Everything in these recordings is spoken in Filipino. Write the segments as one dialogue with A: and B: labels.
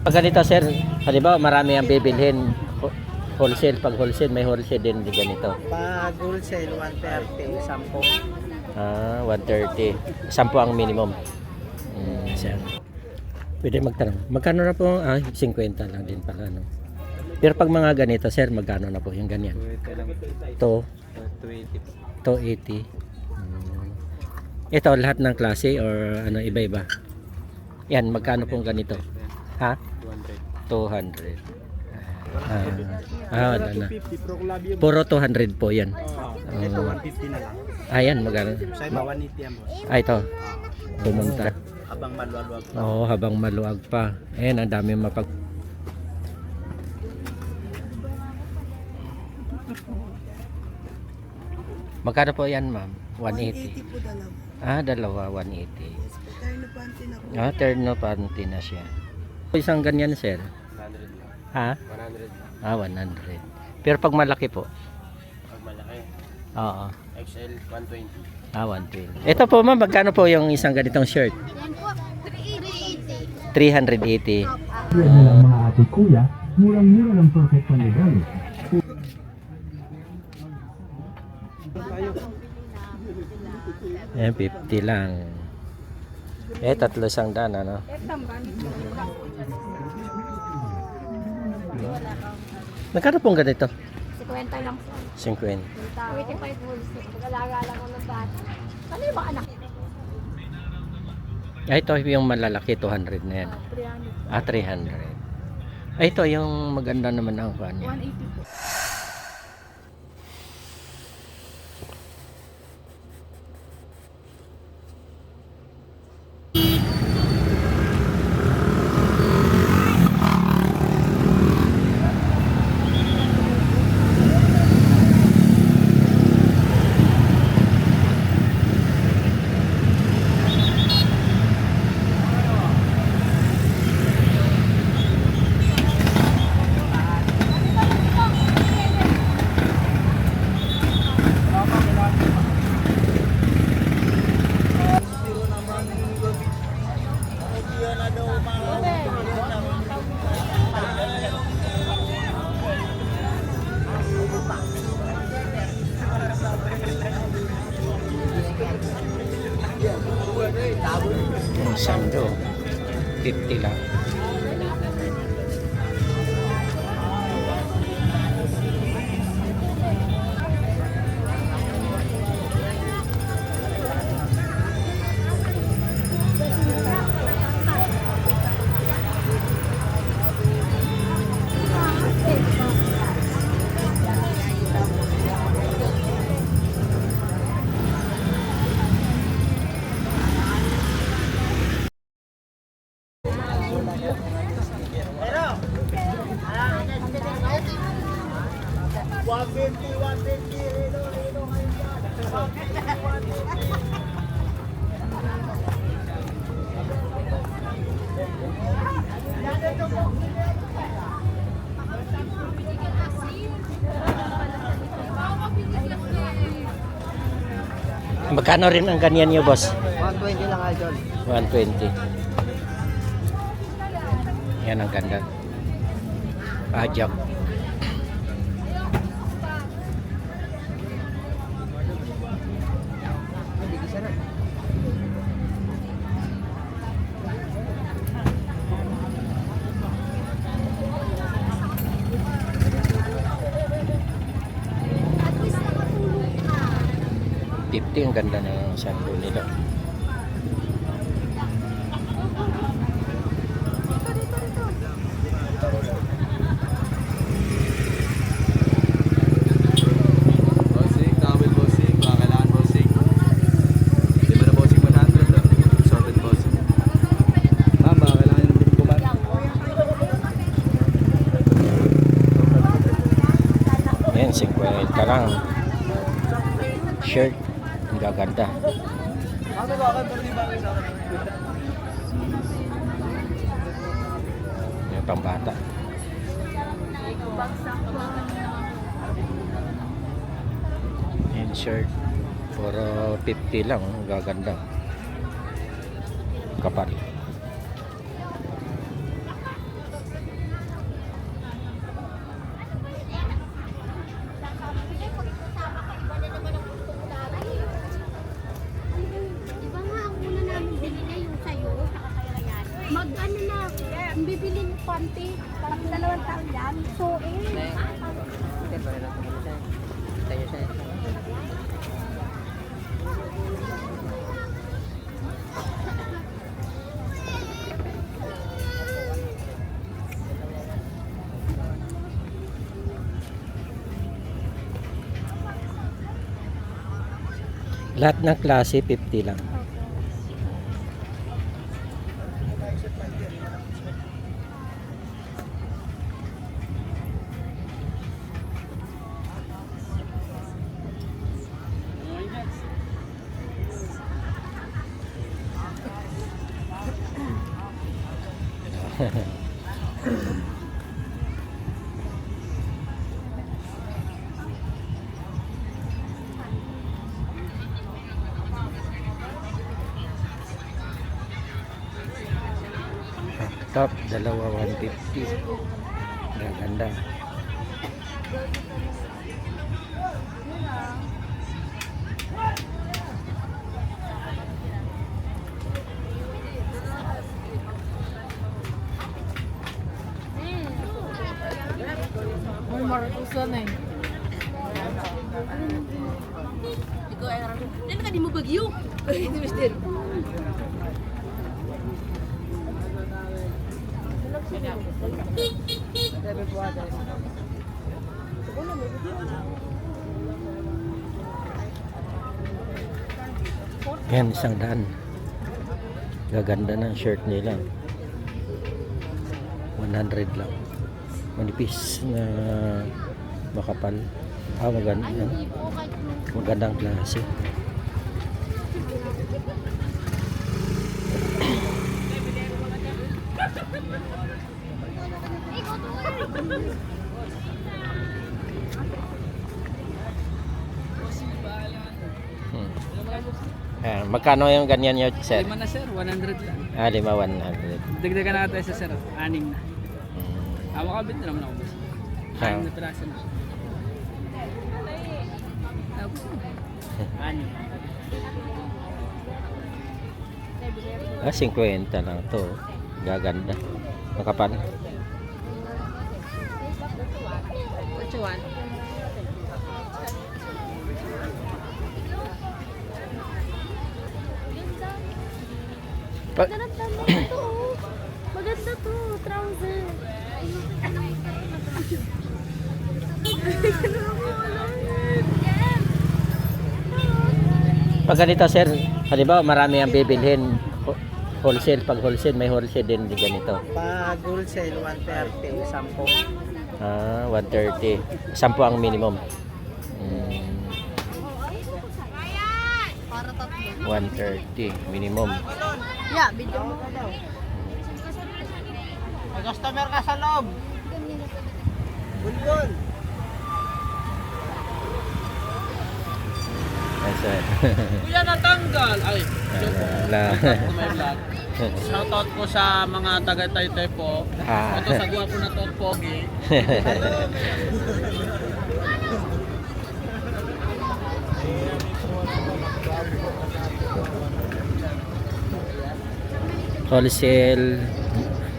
A: Pag ganito sir, halimbawa marami ang bibilhin. Wholesale, pag wholesale, may wholesale din ganito.
B: Pag wholesale, 130, 10.
A: 130. 10 ang minimum. Sir. Pwede magtanong. Magkano na po? 50 lang din pala. No? Pero pag mga ganito, sir, magkano na po yung ganyan? To 280. Ito, lahat ng klase or ano, iba-iba? Yan, magkano pong ganito? Ha? 200. Wala na. Puro 200 po yan.
B: Ito 150 na lang.
A: Ayan, magkano?
B: Sa iba 180 yan boss.
A: Ito. Pumunta.
B: Habang maluwag pa.
A: Oo, habang maluwag pa. Ayan, ang dami mapag... Magkano po yan, ma'am? 180.
C: 180 po dalawa.
A: Dalawa, 180.
C: Yes po, terno panty na po.
A: Terno panty na siya. Isang ganyan, sir?
B: 100 lang.
A: Ha?
B: 100.
A: 100. Pero pag malaki po?
B: Pag malaki,
A: Oo.
B: XL 120.
A: 120. Ito po, ma'am, magkano po yung isang ganitong shirt?
C: Yan po, 380.
A: 380.
D: Yan na lang mga ate kuya, murang-mura ng perfect panregalo.
A: Ayan, 50 lang. Tatlo isang daan, ano? Magkano pong ganito?
C: 50 lang po.
A: 50.
C: 25 wholesale. Pag-alaga lang ko ng bata. Ano yung mga anak?
A: Ito yung malalaki, 200 na yan.
C: 300.
A: 300. Ito yung maganda naman ang kuha niya.
C: 180 po.
A: Yung sando, 50 lang. Magkano rin ang ganyan nyo, boss?
B: 120 lang idol.
A: 120. Yan ang ganda. Pajak. Ang ganda ng shampoo nila.
E: Bossing, towel bossing, baka kailangan bossing. Hindi mo na bossing 100 sorted bossing. Ma'am, baka kailangan yung binig ko ba?
A: Ayan, 50 lang. Shirt. Ang gaganda. Yung pambata. Yung shirt. Puro 50 lang. Ang gaganda. Kapal.
C: panty. Pag 2 taon yan. So,
A: Lahat ng klase 50 lang. Top, dalawa 150. Ganda.
F: May maratusan eh. Ikaw ay harap. Dahil ka di mo bagyo. Hindi mister.
A: Yan, 100. Gaganda ng shirt nila. 100 lang. Manipis na makapal. Maganda. Magandang klase. Magkano yung ganyan nyo, sir?
F: 5 na sir, 100 lang.
A: 5, 100.
F: Dagdagan natin sa sir, 6 na. Makabit na naman ako boss. 6 na piraso na. 6.
A: 50 lang to. Gaganda. Makapal.
F: Which one?
C: maganda to. Maganda to. Trouser.
A: Pag ganito, sir, halimbawa marami ang bibilhin. Wholesale, pag wholesale, may wholesale din ganito.
B: Pag wholesale, 130, 10.
A: 130. 10 ang minimum.
C: Para 3.
A: 130 minimum.
C: Yeah, video mo.
B: May customer ka sa loob. Bulbul.
A: Yes, sir.
B: Kuya natanggal. Ay,
A: Wala.
B: shoutout ko sa mga taga-Taytay po. Ito sa gwapo na to, Pogi.
A: Wholesale.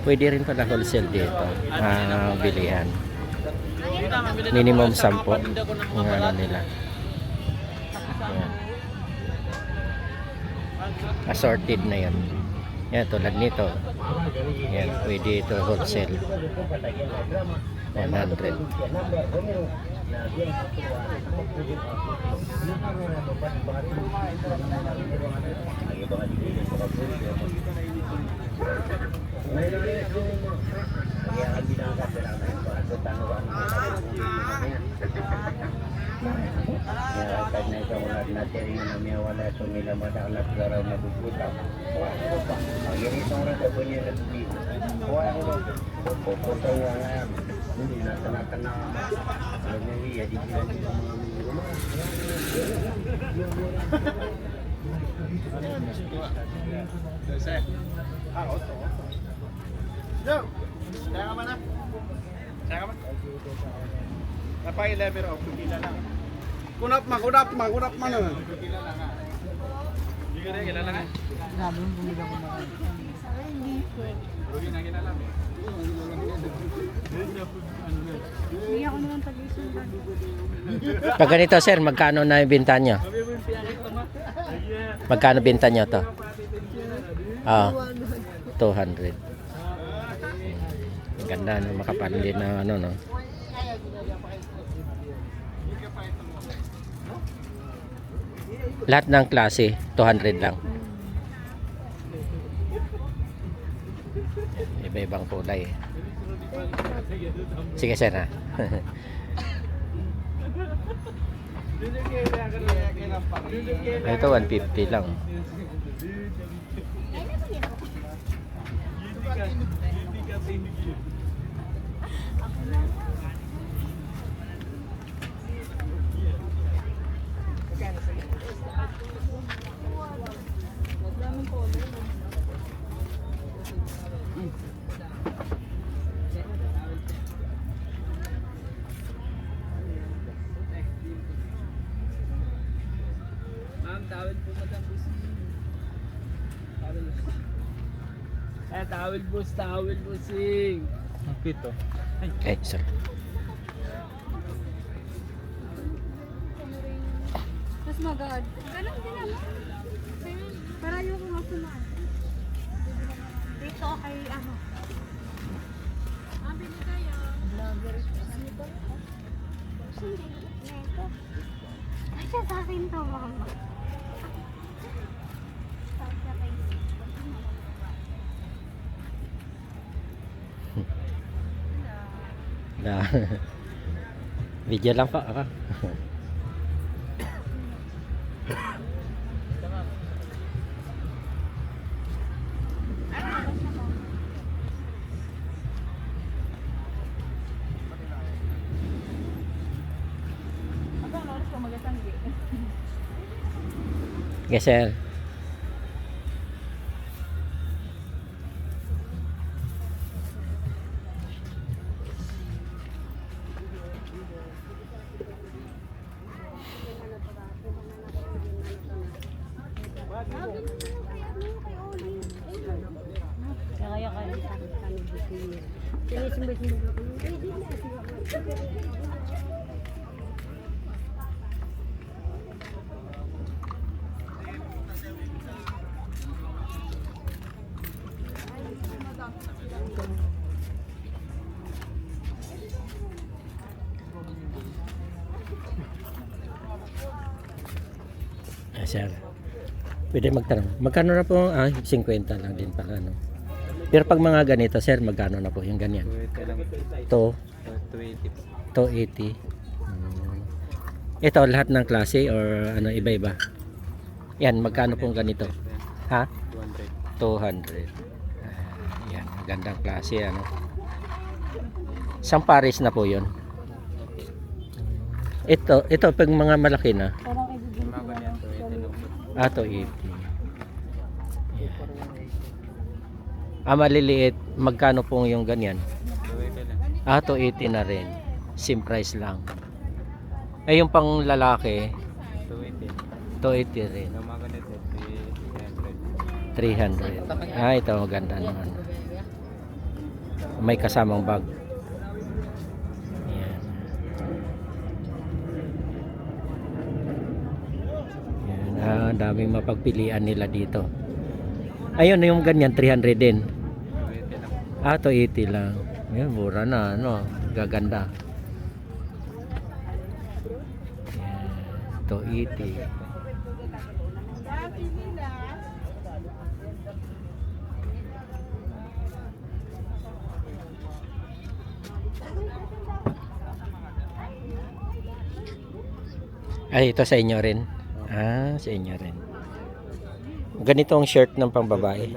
A: Pwede rin pala wholesale dito. Bilihan. Minimum 10 ang ano nila. Ayan. Assorted na yan. Yan, tulad nito. Yan, pwede ito wholesale. 100.
B: Napay level of pila lang. Kunap man naman. Hindi ka rin kilala ka?
F: Sabi mo bumili ako na.
C: Hindi po. Hindi ako naman pag-isundan.
A: Pag ganito sir, magkano na yung binta nyo? Magkano binta nyo to? 200. Ganda no, makapal din na ano no. Lahat ng klase 200 lang. Iba-ibang kulay. Sige sir ha. Ito 150 lang.
F: Ma'am, tawel po madam busing. Tawel busing.
A: Okay, sir.
C: Mas magad. Ganun din naman. Para yung masuman. Dito kay ano. Bili kayo. Vlogger. Neto. Ay, siya sa akin to, mama.
A: Na video lang pa ako. Yes, sir.
C: Kaya kayo sa kami dito. Sinisumbat mo ako.
A: Sir. Pwede magtanong. Magkano na po? 50 lang din pala, no? Pero pag mga ganito, sir, magkano na po yung ganyan? To 280. Ito, lahat ng klase or ano, iba-iba? Yan, magkano pong ganito? Ha? 200. Yan, magandang klase, ano? Isang pares na po yun. Ito, pag mga malaki na.
C: Parang ibigin ko na lang.
A: 280. Yan. Maliliit, magkano pong yung ganyan? 280 na rin. Same price lang. Yung pang lalaki, 280 rin. 300. Ito maganda naman. May kasamang bag. Yan. Yan. Daming mapagpilian nila dito. Ayun, yung ganyan 300 din. 280 lang. Yan, mura na, ano, gaganda. Yan, 280. Ito sa inyo rin. Sa inyo rin. Ganitong shirt ng pambabae.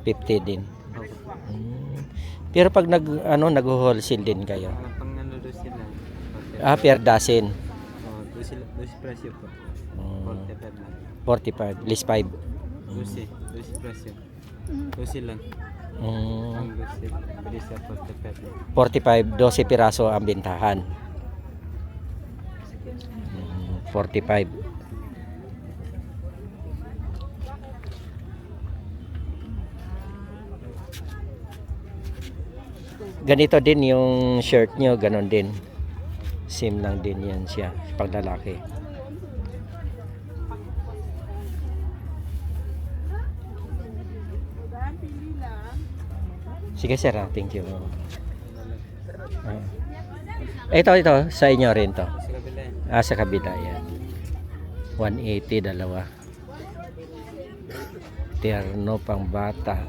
A: 50 din. Pero pag nag-wholesale din kayo.
E: Pang nanulo sila.
A: Per dozen.
E: Dosi presyo po.
A: 45. List 5.
E: Dosi presyo. Dosi lang. Ang dosi. Pwede sa
A: 45,
E: 45.
A: 12 piraso ang bintahan. 45. Ganito din yung shirt nyo, ganon din. Same lang din yan siya, pag lalaki. Sige sir, thank you. Ito, sa inyo rin to. Sa kabila yan. 180 dalawa. Terno pang bata.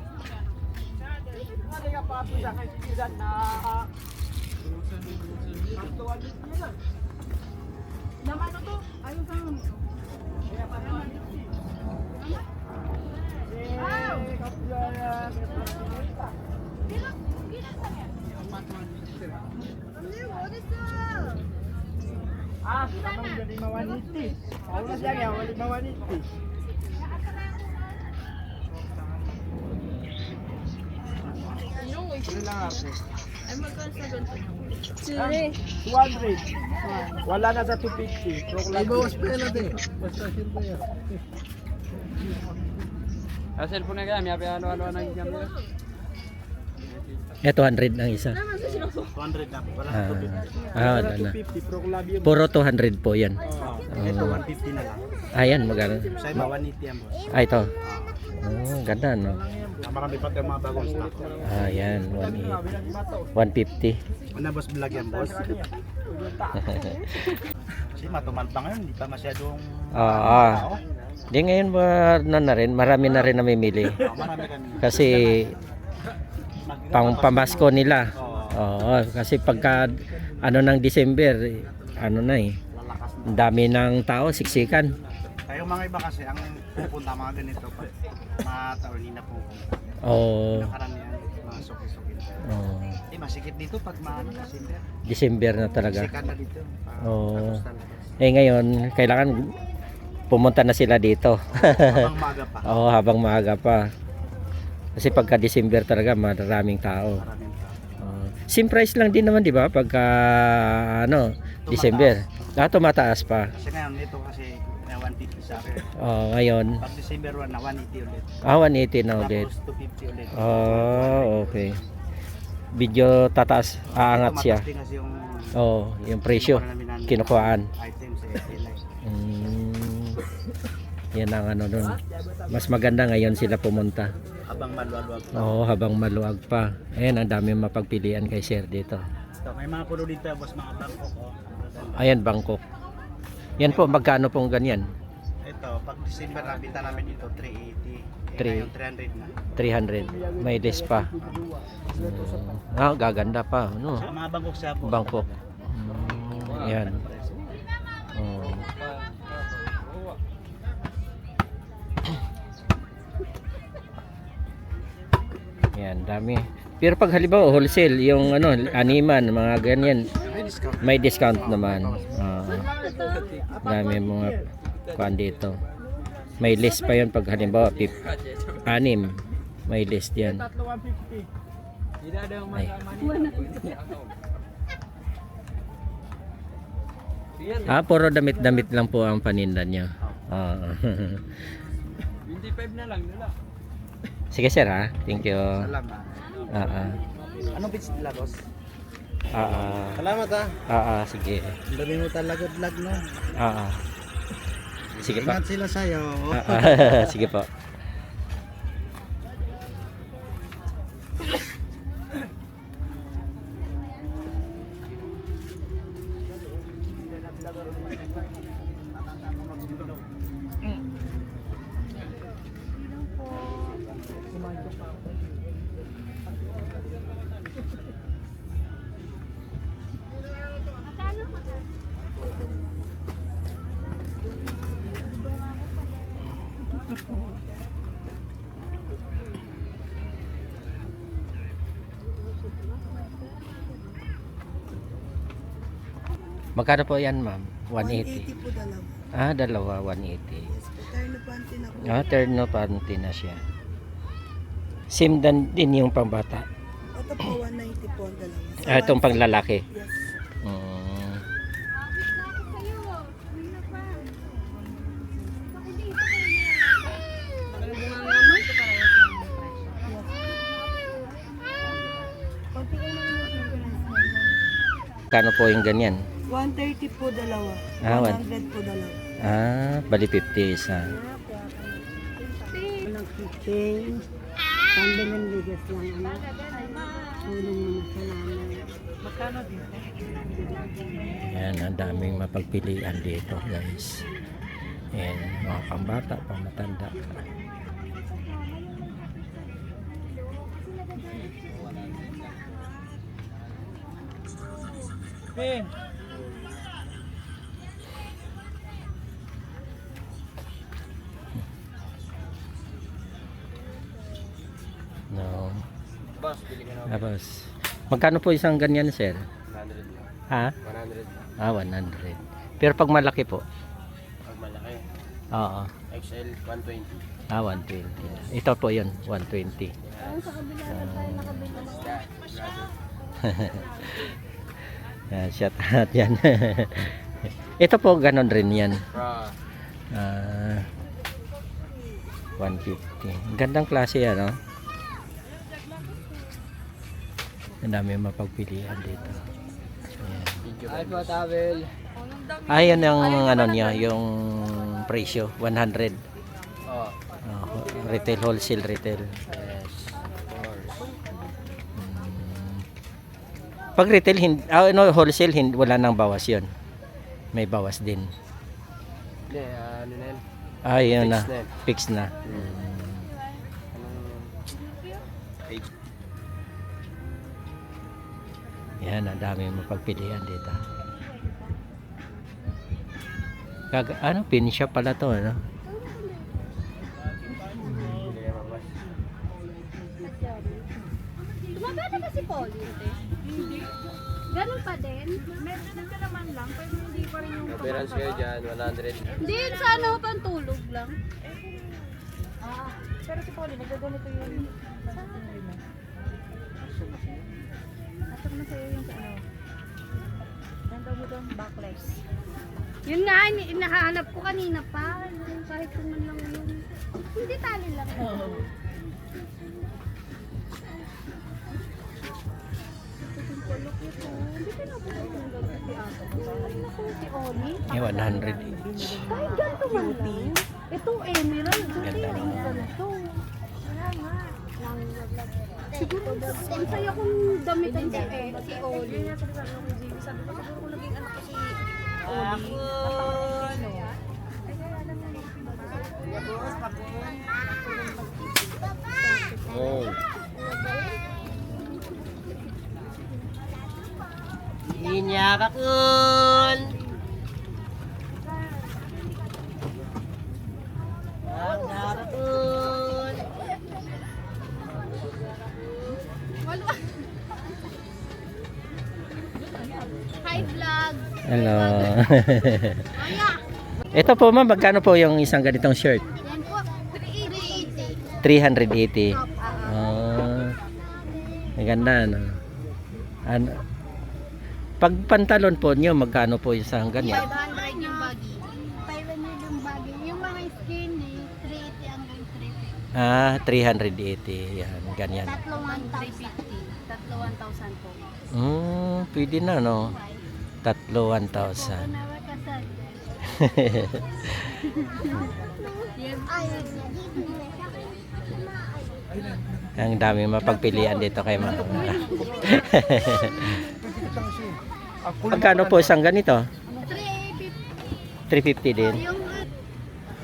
C: Sure.
B: 200. Wala na sa 250. Bawas pa yan natin. Basta siyempre yan.
F: Cellphone na kaya, may ano nang gamit.
A: 200 ang isa.
B: 200 na. Wala
A: Wala na.
B: 250. Proclavium.
A: Puro 200 po yan.
B: Ito 150 na lang.
A: Ayan, magkano?
B: Sa iba 180 yan boss.
A: Ito. Ganda, no?
B: Marami pa tayong mga bagong stock.
A: Ayan, 150.
B: Ano boss vlog yan boss? Kasi matumal pa ngayon. Hindi pa masyadong tao.
A: Di ngayon na rin, marami na rin namimili.
B: Marami kami.
A: Kasi pang pamasko nila. Oo, kasi pagka ano ng December, ano na eh.
B: Lalakas na.
A: Ang dami ng tao, siksikan.
B: Tayo mga iba kasi ang pupunta mga ganito pa. Mga taon na po.
A: Oo.
B: Nakaramihan mga suki-suki.
A: Oo.
B: Di masikip dito pag maano December.
A: December na talaga.
B: Sikat na dito.
A: Oo.
B: Tapos talaga.
A: Ngayon, kailangan pumunta na sila dito.
B: Habang maga pa.
A: Oo, habang maaga pa. Kasi pagka December talaga, maraming tao.
B: Maraming tao.
A: Same price lang din naman, di ba? Pagka December. Tumataas pa.
B: Kasi ngayon dito kasi 150 sa akin.
A: Ngayon,
B: Pag December 1 na 180 ulit.
A: 180 na ulit.
B: Tapos 250 ulit.
A: Okay. Video tataas, aangat siya.
B: Tumataas din kasi yung
A: Yung presyo, kinukuhaan.
B: items sa SLI.
A: Yan ang ano nun. Mas maganda ngayon sila pumunta.
B: Habang maluwag pa.
A: Habang maluwag pa. Ayan, ang dami mapagpilian kay Sir dito.
B: Ito, may mga puno dito boss, mga Bangkok.
A: Ayan, Bangkok. Yan po, magkano pong ganyan?
B: Ito, pag December nabita namin dito 380. Ngayon 300 na.
A: 300. May less pa. Gaganda pa. Ano?
B: Sa mga Bangkok siya po.
A: Bangkok. Yan. Yan, dami. Pero pag halimbawa wholesale, yung ano, animan, mga ganyan, may discount naman. Dami mga kuan dito. May list pa yun pag halimbawa anim. May list yan. Ay. Puro damit-damit lang po ang paninda niya.
F: 25 na lang nila.
A: Sige sir ha. Thank you.
B: Salamat. Anong pitch nila boss? Salamat
A: Sige.
B: Dami mo talaga vlog no?
A: Sige pa.
B: Ingat sila sa'yo.
A: Sige po. Magkano po yan, ma'am? 180.
G: 180 po dalawa.
A: Dalawa, 180.
G: Yes po, terno panty na po.
A: Terno panty na siya. Same din yung pambata.
G: Ito po, 190 po ang dalawa.
A: Itong pang lalaki.
G: Yes.
C: Pag tingnan mo
A: Kano po yung ganyan?
G: 130 po dalawa.
A: Ah,
G: 100 po dalawa.
A: Bali 50 isa.
C: Walang change. Pambilang bigas lang. Tulong mo na sa nanay. Magkano dito?
A: Yan, ang daming mapagpilian dito guys. Yan, mga pambata, pamatanda. No.
B: Boss, bili ka na.
A: Tapos, magkano po isang ganyan, sir?
B: 100 lang.
A: Ha?
B: 100.
A: 100. Pero pag malaki po?
B: Pag malaki.
A: Oo.
B: XL, 120.
A: 120. Ito po yun, 120. Shout out yan. Ito po, ganon rin yan.
B: Bro.
A: 150. Gandang klase yan, no? Ang dami mapagpilian dito.
F: Ay po, towel.
A: Ayan ang ano niya, yung presyo, 100.
B: Oh.
A: Retail, wholesale, retail.
B: Yes. Of course.
A: Pag retail, wholesale, wala nang bawas yon. May bawas din.
B: Hindi, ano na yun?
A: Yun na.
B: Fixed na.
A: Fixed na.
B: Page.
A: Yan, ang dami mapagpilian dito. Pin shop pala to, ano?
C: Tumagana ba si Polly? Hindi. Ganun pa din? Meron ka naman lang, pero hindi pa rin yung
B: Appearance kayo dyan, 100.
C: Hindi, sa ano, pantulog lang.
H: Pero si Polly, nagaganito yun. Nasok na sa'yo yung sa ano. Nandun mo doon, backless.
C: Yun nga, nahanap ko kanina pa. Kahit kung man lang yun. Hindi tali lang. Hindi pinapulit yung gano'n si Ate. Naku, si Oli.
A: 100 each.
C: Kahit ganito man lang. Ito, emerald. Hindi,
A: Ganda
C: ang
A: naman.
C: ganito. Wala nga. Siguro, ang saya kong damitan si Oli.
H: Sabi ko, siguro kung naging anak ko si Oli, napakapit no.
B: Oh. Inya kakul. Kakul.
C: Hi, vlog.
A: Hello. Ito po ma'am, magkano po yung isang ganitong shirt?
C: Yan po, 380.
A: 380. Maganda, no? Pag pantalon po nyo, magkano po isang ganyan?
C: 500 yung baggy. 500 yung baggy. Yung mga skinny, 380 hanggang 350.
A: 380. Yan, ganyan.
C: Tatlo 1,350. Tatlo 1,000 po.
A: Pwede na, no? Tatlo 1,000.
C: Nawa kasal.
A: Ang dami mapagpilian dito kay ma'am. Magkano po isang ganito?
C: 350.
A: 350 din.
C: Yung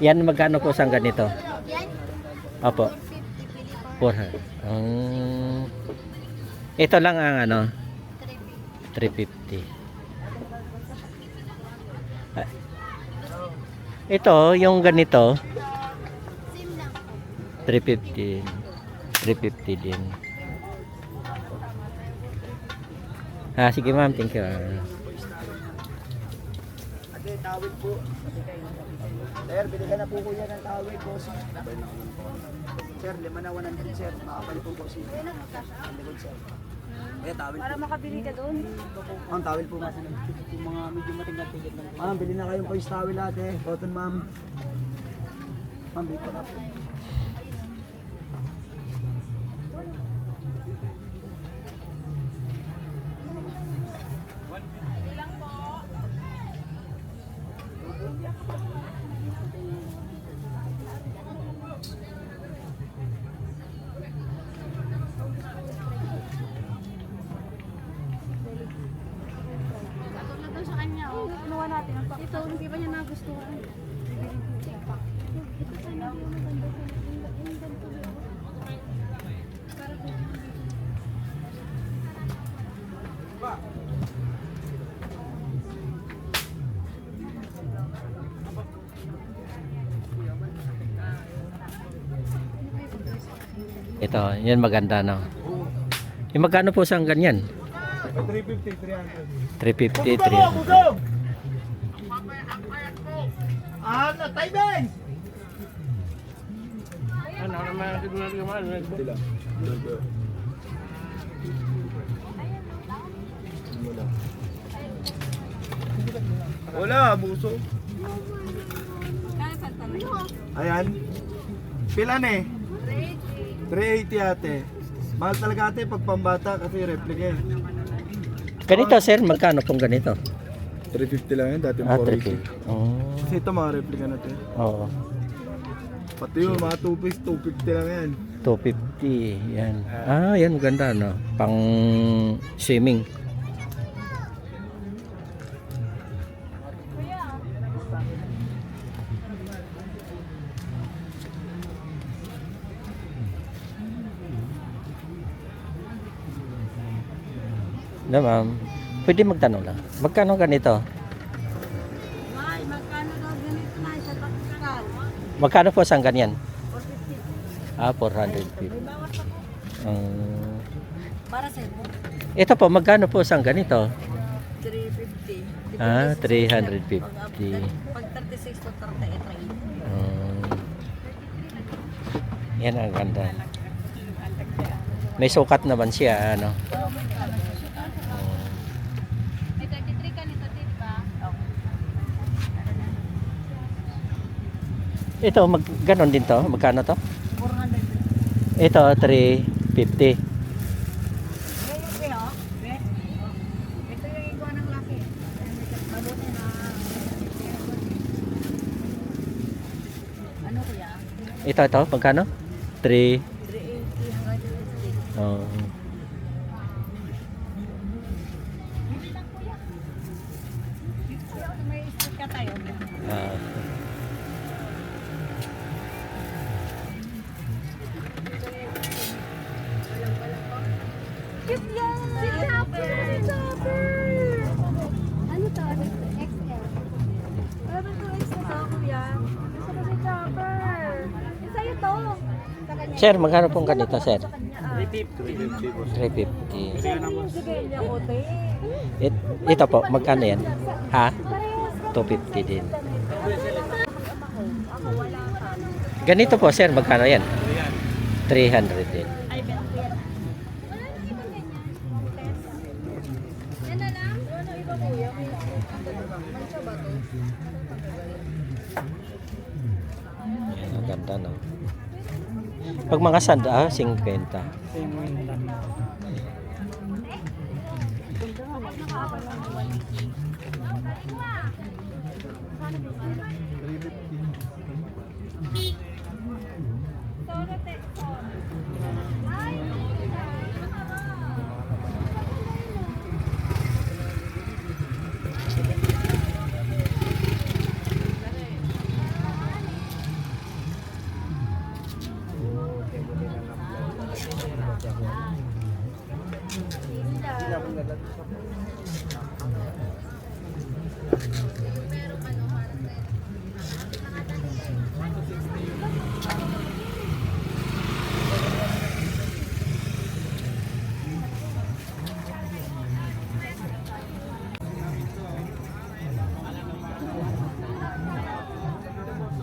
A: Yan, magkano po isang ganito?
C: yan,
A: Opo.
C: 450.
A: 400. Ito lang ang ano,
C: 350.
A: 350. Ito, yung ganito,
C: Same lang po.
A: 350. 350 din. Sige ma'am, thank you.
F: Ate, tawid po. Sir, bili ka na po kuya ng tawid po. Sir, 5 na 100 sir. Makapali po si. Likod sir. Eh, tawid
H: Para makabili ka doon.
F: ang tawil po kasi yung mga medyo matingkat-tingkat lang. Ma'am, bili na kayong poise towel ate. Cotton ma'am. Ma'am, bili ko na po.
H: ito, hindi pa niya nagustuhan. Ito pa na yung maganda ko. Yung ganito. Para po.
A: Ito, yan maganda no. Yung magkano po sa ganyan? 350, 300.
F: Ano, Tayben? Wala, buso.
H: Kaya pantalon.
F: Ayan. Pila ne? 380 ate. Mahal talaga ate pag pambata kasi replica eh.
A: Ganito sir, magkano pong ganito?
F: 350 lang yan, dati
A: 350. Oh.
F: Kasi ito mga replica natin.
A: Oo.
F: Pati yung mga 2 piece, 250 lang yan.
A: 250. Yan. Ah, yan maganda no. Pang swimming. Na ma'am, pwede magtanong lang. Magkano ganito?
C: Ay, magkano daw ganito na sa takal?
A: Magkano po sa ganyan? 450.
C: Para sa
A: Ito po, magkano po sa ganito?
C: 350.
A: 350.
C: Pag 36 to 38.
A: Yan ang ganda. May sukat naman siya, ano.
H: May 33 ka nito, tita.
A: Ito, ganon din to. Magkano to?
C: 400.
A: Ito, 350.
C: Ito yung iguan ng laki. Mabuti na. Ano kuya?
A: Ito, magkano? 3.
C: 380 hanggang 350.
A: Oh.
C: May stick ka tayo.
A: Ah.
H: Cute yan! Si Chopper! Ano to? XL. Wala ba ito XL sa kuya? Gusto ko si Chopper. Sa'yo to. Sa kanya.
A: Sir, magkano pong ganito, sir?
H: Sa kanya, ah.
A: 350.
H: Sa'yo yung sigilya ko, te.
A: Ito po, magkano yan? Ha?
H: Parehas ka.
A: 250 din.
H: Ako wala ka.
A: Ganito po, sir, magkano yan? 300 din.
H: Ay, bet ko yan. Wala na ibang ganyan. Yan na lang? Ano iba kuya? Mancha ba to?
A: Yan, ang ganda, no? Pag mga sanda, 50.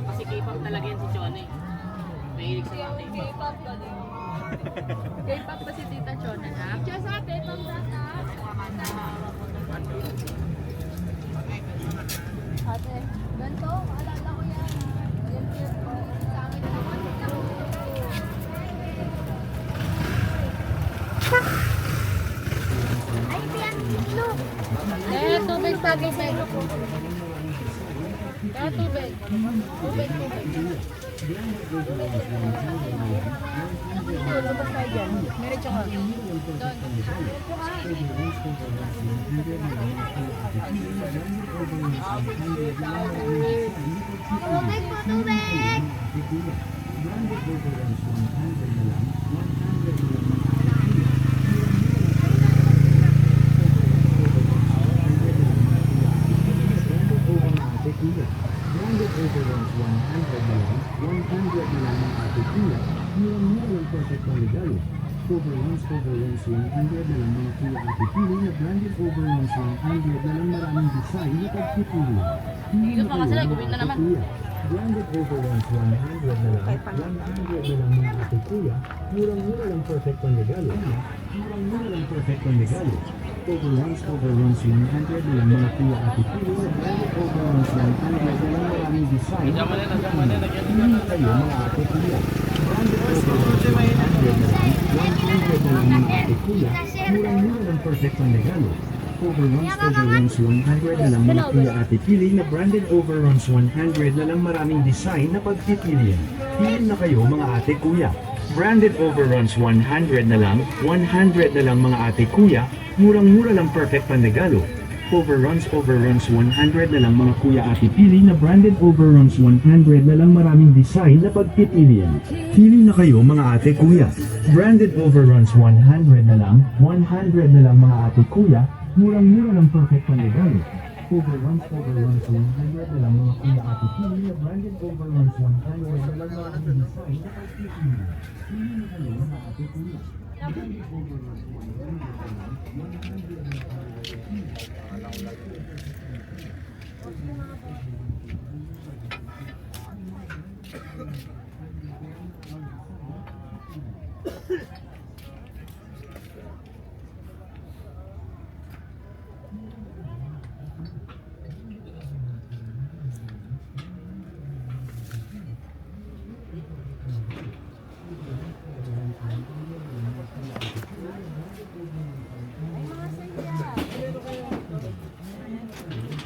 B: Kasi K-pop talaga yan si Chone. Mahilig sa ate.
H: K-pop ba din? K-pop ba si Tita Chona na? Siya sa atin, pang data. Ate, ganito, alala ko yan. Yan cute po. Sa amin naman. Ay, tiyan, look. Tubig sa gisay. Tubig. Tubig. Lumabas tayo dyan. Tubig po, tubig!
D: Branded overruns 100 na lang, 100 na lang ang ate kuya, murang-mura lang perfect ang regalo. Overruns 100 na lang mga kuya ate pili na branded overruns 100 na lang maraming design na pagpipili. Hindi na kayo mga ate kuya. Branded overruns 100 na lang, 100 na lang mga ate kuya, murang-mura lang perfect ang regalo. Murang-mura lang perfect ang regalo. Overruns 100 na lang mga kuya ate pili na branded overruns 100 na lang maraming design na pagpipili. Hindi na kayo mga ate kuya. Branded overruns 100 na lang, 100 na lang mga ate kuya, murang-mura lang perfect ang regalo. Overruns 100 na lang mga kuya ate pili na branded overruns 100 na lang maraming design na pagpipilian. Pili na kayo mga ate kuya. Branded overruns 100 na lang, 100 na lang mga ate kuya, murang-mura lang perfect ang regalo. Overruns 100 na lang mga kuya ate pili na branded overruns 100 na lang maraming design na pagpipilian. Pili na kayo mga ate kuya. Branded overruns 100 na lang, 100 na lang mga ate kuya, murang-mura lang perfect ang regalo. Overruns 100 na lang mga kuya ate pili na branded overruns 100 na lang maraming design na pagpipilian. Pili na kayo mga ate kuya. Branded overruns 100 na lang, 100 na lang mga ate pili.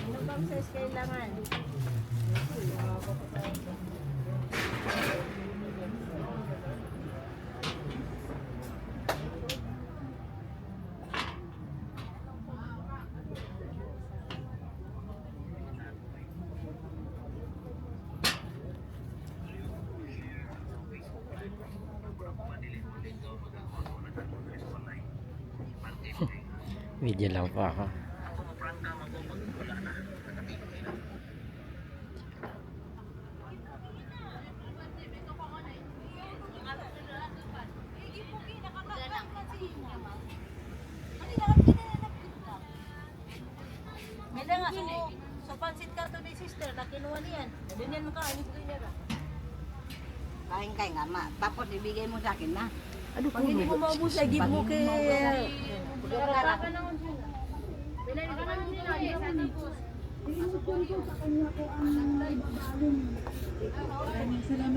H: Ano bang size kailangan?
A: Video lang po ako.
H: Mila nga, so pansit karton ni sister, na kinuha niyan. Ganyan mo ka, ano ko niya.
C: Kain nga ma. Tapos ibigay mo sa akin na.
H: Pag hindi mo maubos, ay give mo kay...
G: Salamat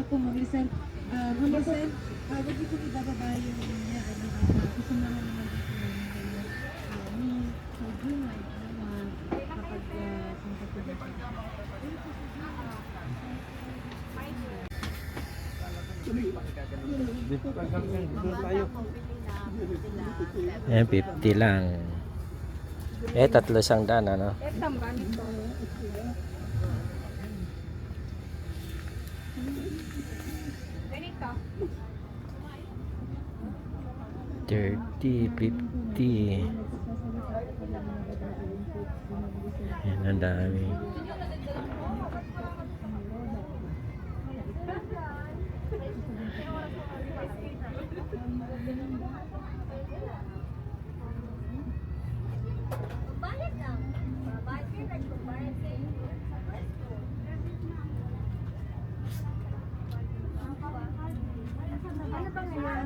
G: po, Ma'am Lisel. Ma'am Lisel, wag niyo po ibababa yung niya. Gusto naman naman dito yung kaya. Kapag punta po dito.
A: Ayan, 50 lang. Eh, 300 ano?
H: Ganito.
A: 30, 50. Ayan, ang dami.
H: Balik lang. Balik kayo, nagpapayag kayo. Ano ba ngayon?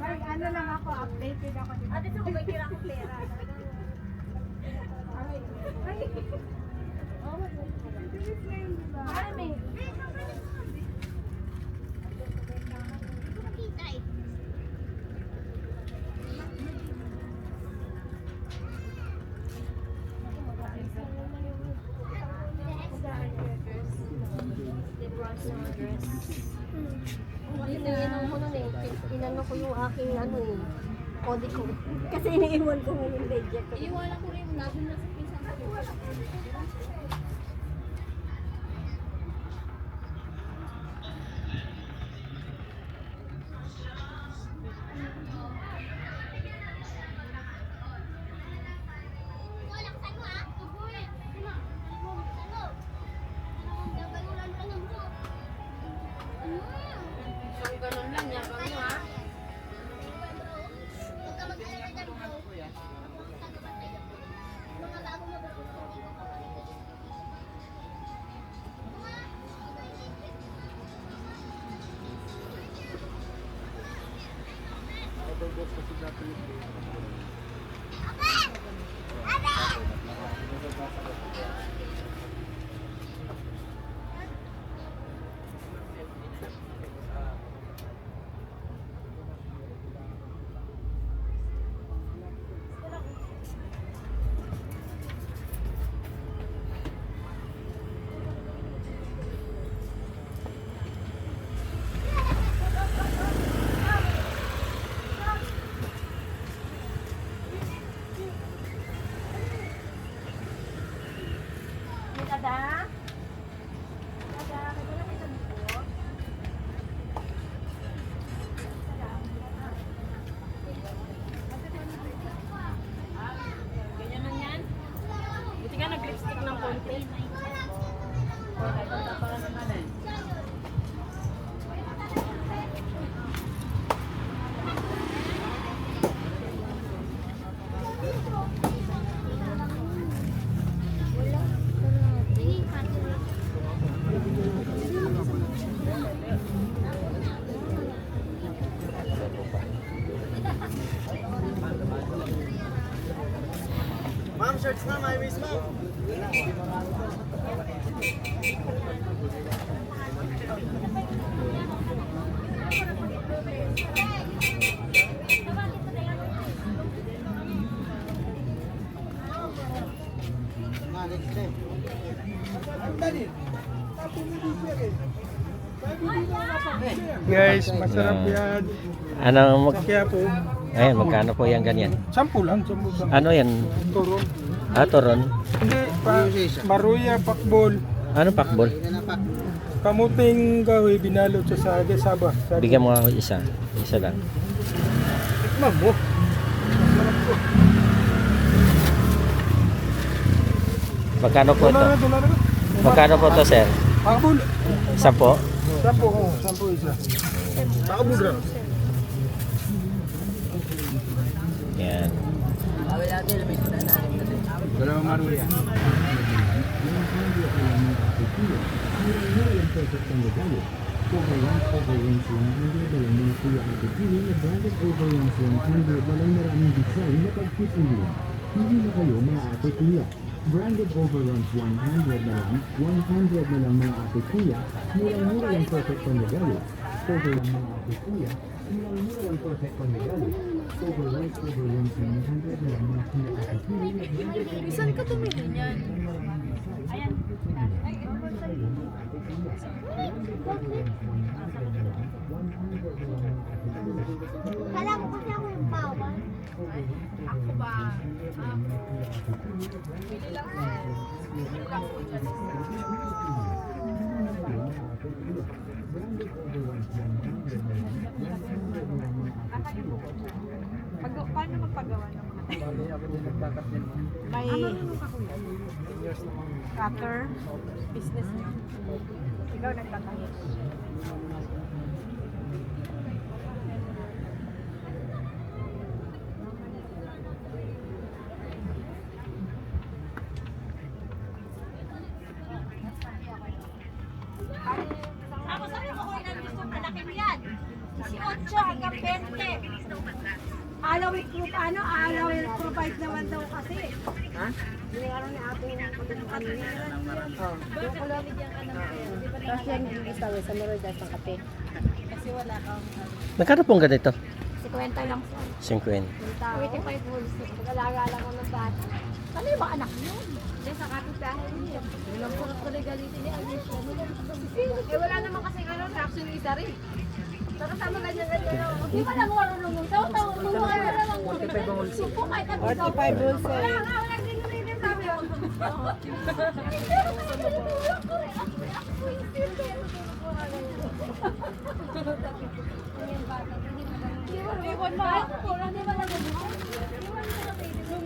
H: Ay, ano lang ako, updated ako. Ate, sa kung may tira akong pera. Ay, marami. Ito yun ang muna eh, 15 inano ko yung aking ano eh, kode ko. Kasi iniiwan ko yung ledger ko. Iiwanan ko rin, nandun na sa pinsan ko.
F: Ma'am, shirts na, my waist, ma'am.
I: Guys, masarap yan.
A: Ano,
I: Kaya po,
A: ayan, magkano po yan ganyan?
I: 10 lang, 10 lang.
A: Ano yan?
I: Turon.
A: Toron.
I: Hindi, maruya, pakbol.
A: Ano pakbol?
I: Kamuting kahoy, binalot sa saba.
A: Bigyan mo ako isa. Isa lang.
I: Ma'am mo.
A: Magkano po ito?
I: Dolar na.
A: Magkano po ito, sir?
I: Pakbol.
A: 10?
I: 10 oh, 10 isa. Pakbol gram.
A: Yan.
E: Dalawang maruya.
D: Overruns, overruns 100, walang mga kuya at pipili na branded overruns 100, walang maraming design na pagpipili. Hindi na kayo mga ate kuya. Branded overruns 100 na lang, 100 na lang mga ate kuya, murang-mura lang perfect panregalo. Overruns mga ate kuya, murang-mura lang perfect panregalo. Overruns, overruns 100 na lang mga kuya at pipili na branded overruns.
H: Saan ka tumingin yan? Ayan. Kala ko kasi ako yung bawal. Ako ba? Pili lang paano magpagawa ng mga may cutter business niyo? Ikaw nagtatangin. Tapos sabi ko kung ilan gusto panakin yan. 18 hanggang 20. Alawit group, alawit provide naman daw kasi. Ha? Yung ano ni ate yung kanina. Yung kulami dyan ka naman. Tapos yan yung isaw sa Morodas ng kape. Kasi wala kang...
A: Magkano pong ganito?
H: 50 lang.
A: 50.
H: 25 bulls. Pag-alaga lang ako ng bata. Ano yung mga anak yun? Hindi, sa kapitahe niya. Yun lang po na galitin niya. Eh wala naman kasi ano, reaction yung isa rin. Saka sama ganyan-ganyan ako. Di ba lang marunong mo? Taw-taw mo na lang mo. 45 ang wholesale. 45 wholesale. Wala nga, nagdinuritin sabi ako.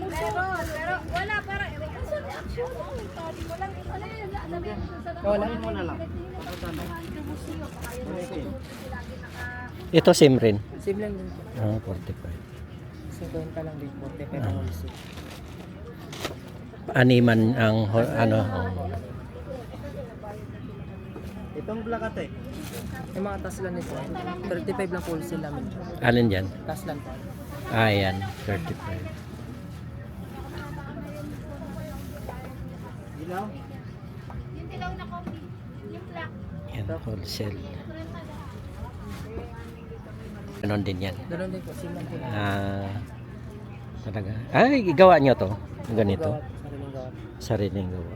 H: Pero wala para
F: Wala mo na lang.
A: Ito same rin.
F: Same lang din.
A: 45.
F: 50 lang din. 45
A: Ah.
F: ang wholesale.
A: Animan ang ano.
F: Itong black ate. Yung mga taslan nito. 35 lang wholesale namin.
A: Alin yan?
F: Taslan po.
A: Ayan, 35.
F: Ilaw?
H: yung dilaw na coffee, yung black.
A: Yan, wholesale. Ganon din yan.
F: Ganun din po. Same lang po.
A: Talaga. Ay, gawa nyo to. Ganito.
F: Gawa, sariling gawa.
A: Sariling gawa.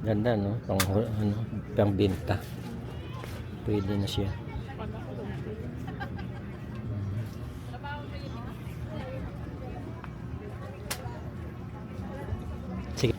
A: Ganda, no? Pang binta. Pwede na siya. Sige.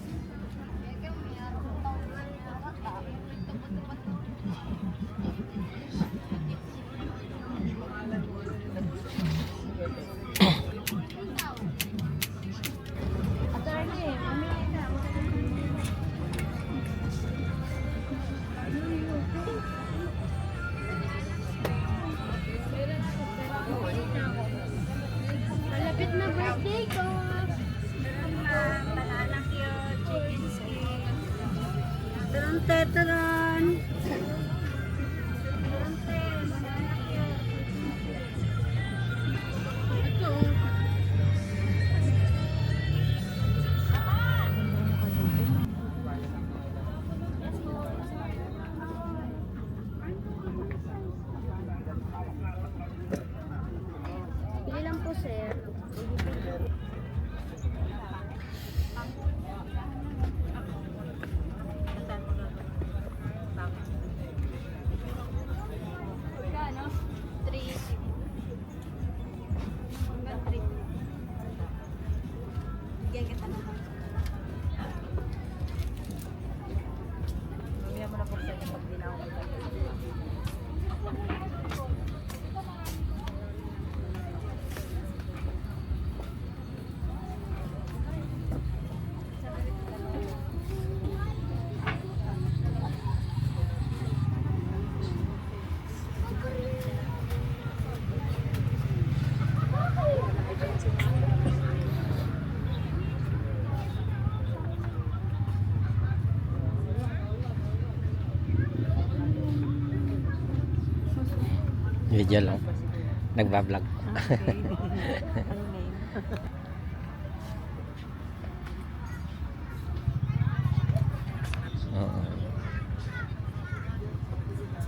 H: Malapit na birthday ko. Banana cute, chicken skin. Taron tetaron. Pili lang po, sir. Kano? 3. Hanggang 3. Bigyan kita na. Mamaya mo na po sa inyo pag dinaw ko.
A: Video lang. Nagbablog. Oo.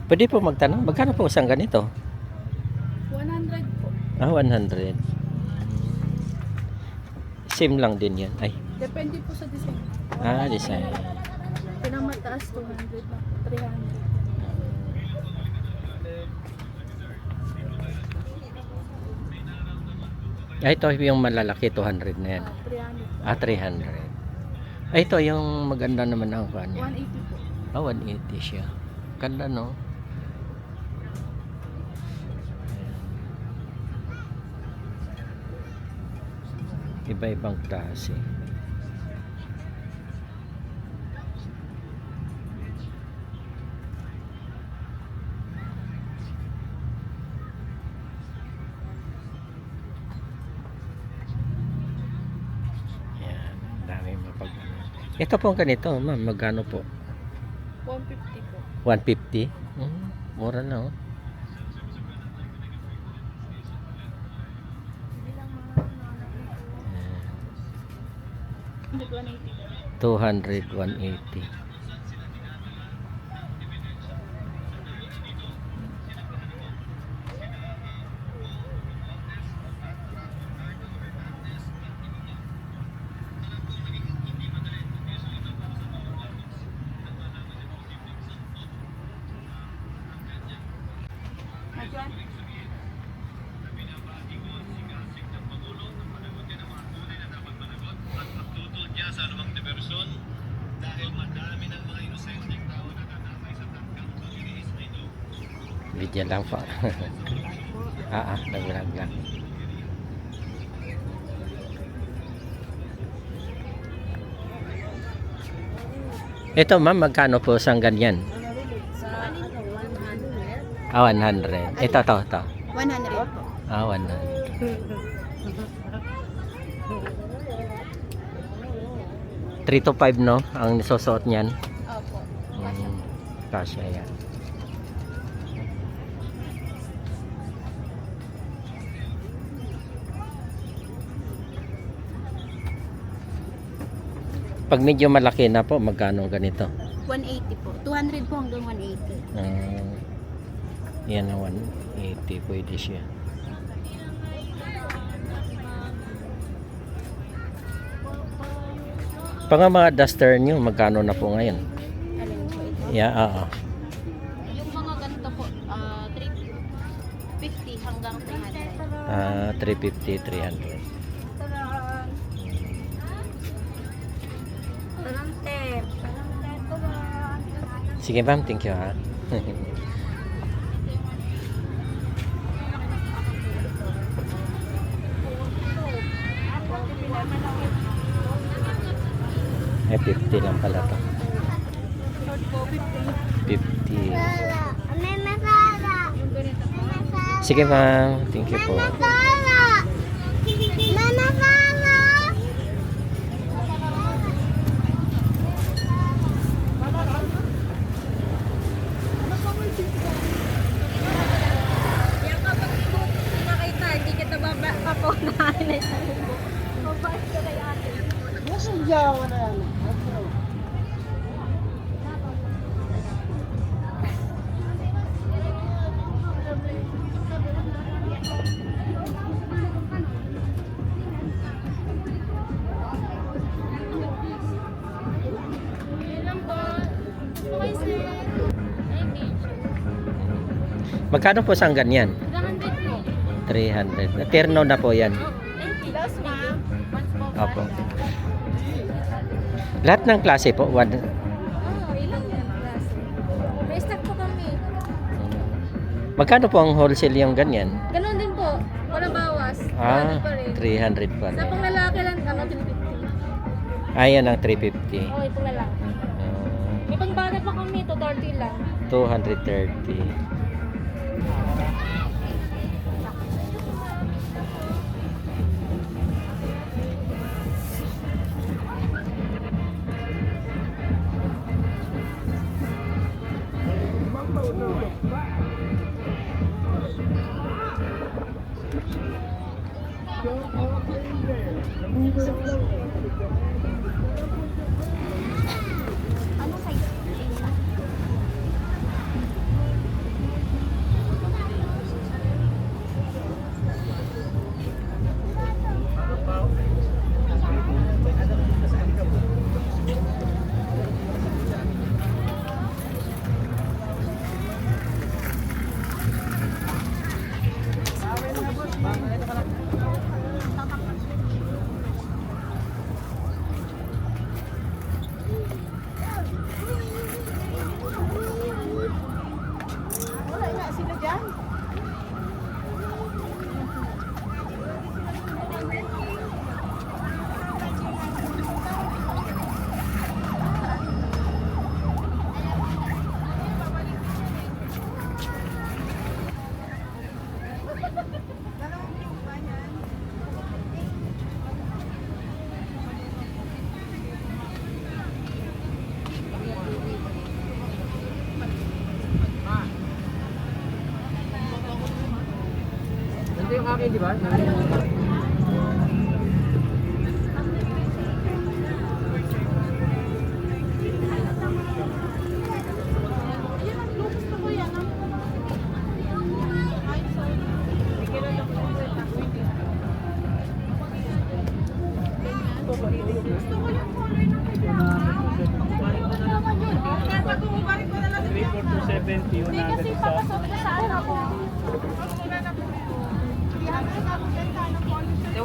A: Pwede po magtanong, magkano po isang ganito?
H: 100 po.
A: 100. Same lang din yan. Ay,
H: Depende po sa design.
A: design.
H: Pinamataas 200 pa. 300.
A: Ito yung malalaki, 200 na yan.
H: 300.
A: 300. Ito yung maganda naman ang kuha niya.
H: 180 po.
A: 180 siya. Ganda, no? Iba-ibang klase. Yan, dami mapag. Ito po ganito, ma'am, magkano po?
H: 150 po.
A: 150? Mura na, oh.
H: Hindi 180.
A: 200, 180.
H: dyan.
A: Video lang po. Nag-vlog lang. Ito ma'am, magkano po sang ganyan?
C: Sa ano, 100.
A: 100. Ito.
C: 100 po.
A: 100. Three to 5 no? Ang nisusuot niyan.
C: Opo.
A: Kasya yan. Pag medyo malaki na po, magkano ganito?
C: 180 po. 200 po hanggang 180.
A: Yan ang 180 pwede siya. Pag ang mga duster nyo, magkano na po ngayon?
C: Alin po ito?
A: Yeah,
C: Yung mga ganito po, 350 hanggang 300.
A: 350, 300. Sige ma'am, thank you ha. Ay, 50 lang pala to. 50. Sige ma'am, thank you po.
H: Yan kapag nakita, hindi kita papunahan. Mabait ka kay ate.
A: Magkano po sang ganyan?
H: 300 po.
A: 300. Terno na po yan.
H: Last ma'am.
A: Opo. Lahat ng klase po.
H: Oo, ilang yan klase. May stock po kami.
A: Magkano po ang wholesale yung ganyan?
H: Ganun din po. Walang bawas. 300 pa rin.
A: 300 pa
H: Sa
A: rin.
H: pang lalaki lang, 350.
A: Ayan ang 350.
H: Okay, pang lalaki. May pang bata pa kami, 230 lang.
A: 230.
H: Ano size? Wala na sila dyan.
F: Ito yung akin, di ba?
H: Hindi kasi papasok na sa ano ko.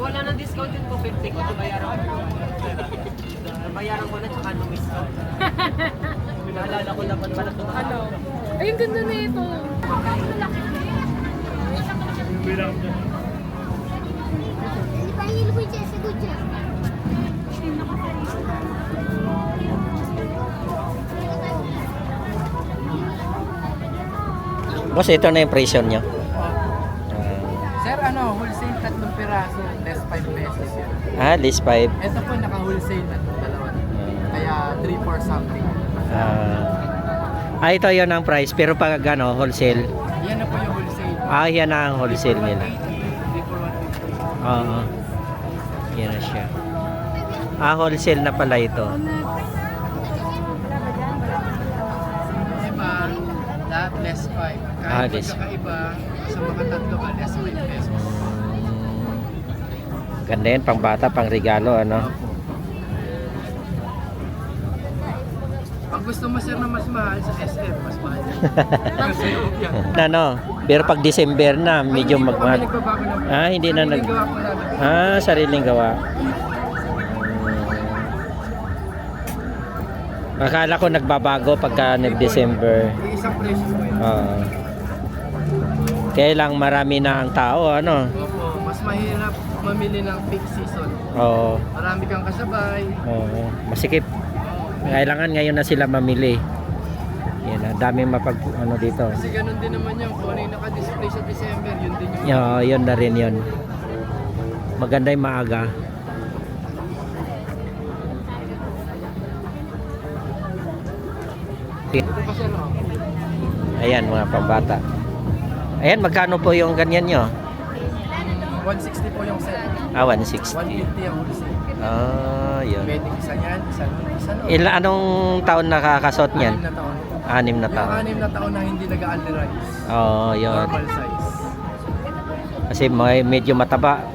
B: Wala nang discount yun po, 50 ko. Bayaran ko. Bayaran ko na tsaka no-discount. Naalala ko dapat pala ito. Ano?
H: Ay, ang ganda na ito.
A: Boss, ito na yung presyo nyo.
B: Sir, ano, wholesale 3 piraso, less 5 pesos yun.
A: List 5.
B: Ito po, naka-wholesale na itong dalawa. Kaya 3 for something.
A: Ito yun ang price, pero pag ano, wholesale.
B: Yan na po yung wholesale.
A: Yan na ang wholesale nila.
B: 3 for 150.
A: Oo. Yan na siya. Wholesale na pala ito.
B: Iba, lahat less 5. Kahit
A: less.
B: magkakaiba, sa mga tatlo ka, less 5 pesos.
A: Ganda yan, pang bata, pang regalo, ano?
B: Pag gusto mo sir na mas mahal sa SM, mas mahal yan. Kasi yan.
A: Ano, pero pag December na, medyo magmahal. Hindi na nag... Sariling gawa. Akala ko nagbabago pagka nag-December.
B: Isang presyo po yun.
A: Kaya lang marami na ang tao, ano?
B: Opo, mas mahirap mamili ng peak season.
A: Oo.
B: Marami kang kasabay.
A: Oo. Masikip. Kailangan ngayon na sila mamili. Yan, dami ano dito.
B: Kasi ganun din naman yung kung ano yung naka-display sa December, yun din yung...
A: Yun na rin yun. Maganda yung maaga. Ayan, mga pambata. Ayan, magkano po yung ganyan nyo?
B: 160 po yung set.
A: 160.
B: 150 ang wholesale.
A: Yun.
B: Pwedeng isa yan, isa no.
A: Anong taon nakakasot niyan?
B: 6 na taon.
A: 6 na taon.
B: Yung 6 na taon na hindi nag-underize.
A: Yun.
B: Normal size.
A: Kasi medyo mataba,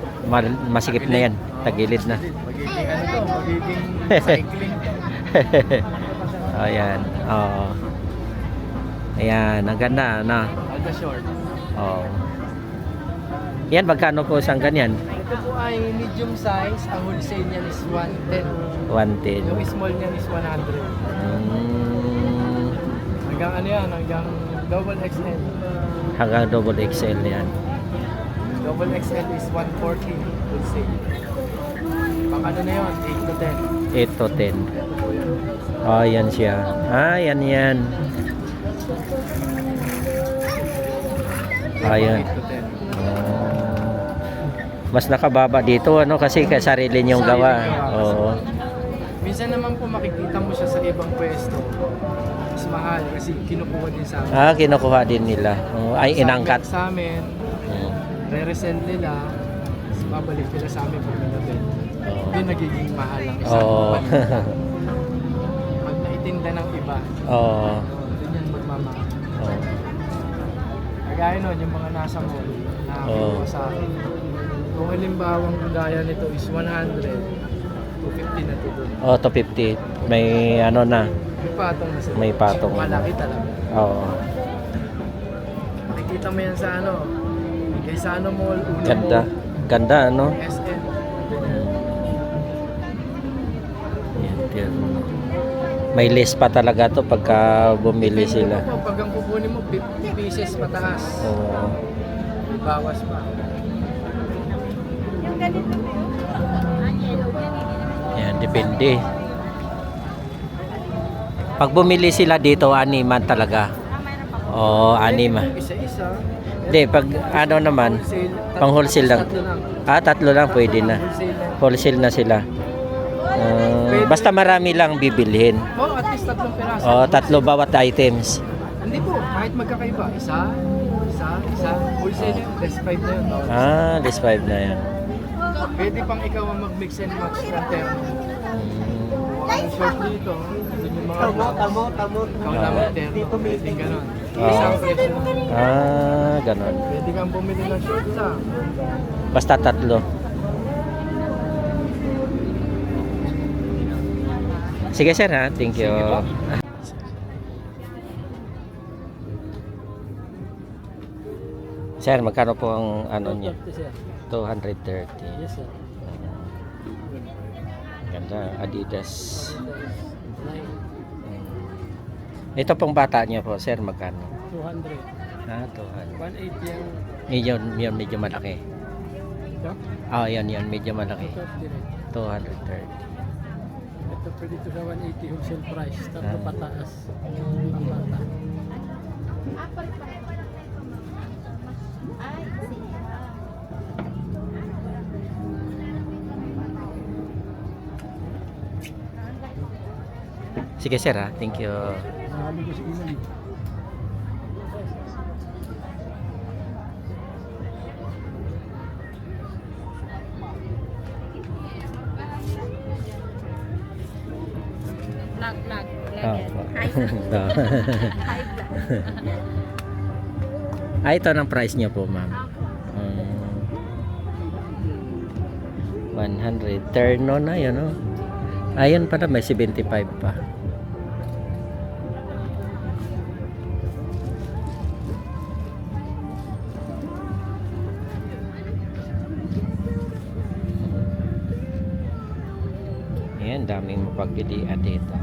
A: masikip na yan. Tagilid na.
B: Magiging ano to, magiging cycling.
A: Ayan. Oo. Ayan, ang ganda, ano?
B: Alda short.
A: Oo. Yan, magkano po isang ganyan?
B: Ito po ay medium size. Ang wholesale niyan is 110.
A: 110.
B: Yung small niyan is 100. Hanggang ano yan? Hanggang double XL.
A: Hanggang double XL yan.
B: Double XL is 140 wholesale. Pang ano na yun? 8 to 10.
A: 8 to 10. Yan siya. Yan. Ayan.
B: 8 to 10.
A: Mas nakababa dito, ano, kasi sarili niyong gawa. Oo.
B: Minsan naman po makikita mo siya sa ibang pwesto. Mas mahal kasi kinukuha din sa amin.
A: Kinukuha din nila. Inangkat.
B: Sa amin, re-resend nila, tapos babalik nila sa amin pag nabel. Hindi nagiging mahal ang isang balik. Pag naitinda ng iba, doon yan magmamahal. Kagaya nun, yung mga nasa mall, nakakuha sa akin. Kung halimbawa ang gaya nito is 100, 250 na ito doon.
A: 250. May ano na.
B: May patong na sila.
A: May patong.
B: Malaki talaga. Makikita mo yan sa ano, kay Sano Mall, Uno
A: Ganda.
B: Mall,
A: Ganda, ano?
B: SM.
A: Yan. May list pa talaga to pagka bumili sila.
B: Pag ang kukunin mo, 50 pieces pataas. May bawas pa.
A: Yan, depende. Pag bumili sila dito, animan talaga. Animan.
B: Isa-isa.
A: Hindi, pag ano naman, pang wholesale lang. Tatlo lang pwede na. Wholesale na sila. Basta marami lang bibilhin.
B: At least 3 piraso.
A: 3 bawat items.
B: Hindi po, kahit magkakaiba. Isa. Wholesale yun, less 5 na yun.
A: Less 5 na yan.
B: Pwede pang ikaw ang mag-mix and match ng termo. Ang short dito, doon yung mga tamo. Ikaw naman termo, pwede ganon. Isang presyo.
A: Ganon.
B: Pwede kang bumili ng short lang.
A: Basta 3. Sige sir ha, thank you. Sir, magkano po ang ano niya?
B: 230, sir.
A: 230.
B: Yes, sir.
A: Ganda, Adidas.
B: Nine,
A: Ito pong bata niya po, sir, magkano?
B: 200.
A: Ah, 200.
B: 180 yung
A: Yun, medyo malaki.
B: ito.
A: Yun, medyo malaki.
B: 230 rin.
A: 230.
B: Ito pwede ito sa 180 wholesale price. Tatlo
A: Ah.
B: pataas. Ang bata.
A: Sige, sir, ha? Thank you.
I: Marami ko sa ilan.
H: Vlog.
A: Opo. Ito ng price niya po, ma'am. 100. Terno na yun, no? Ayun pala, may 75 pa. Ayan, daming mapagpilian dito.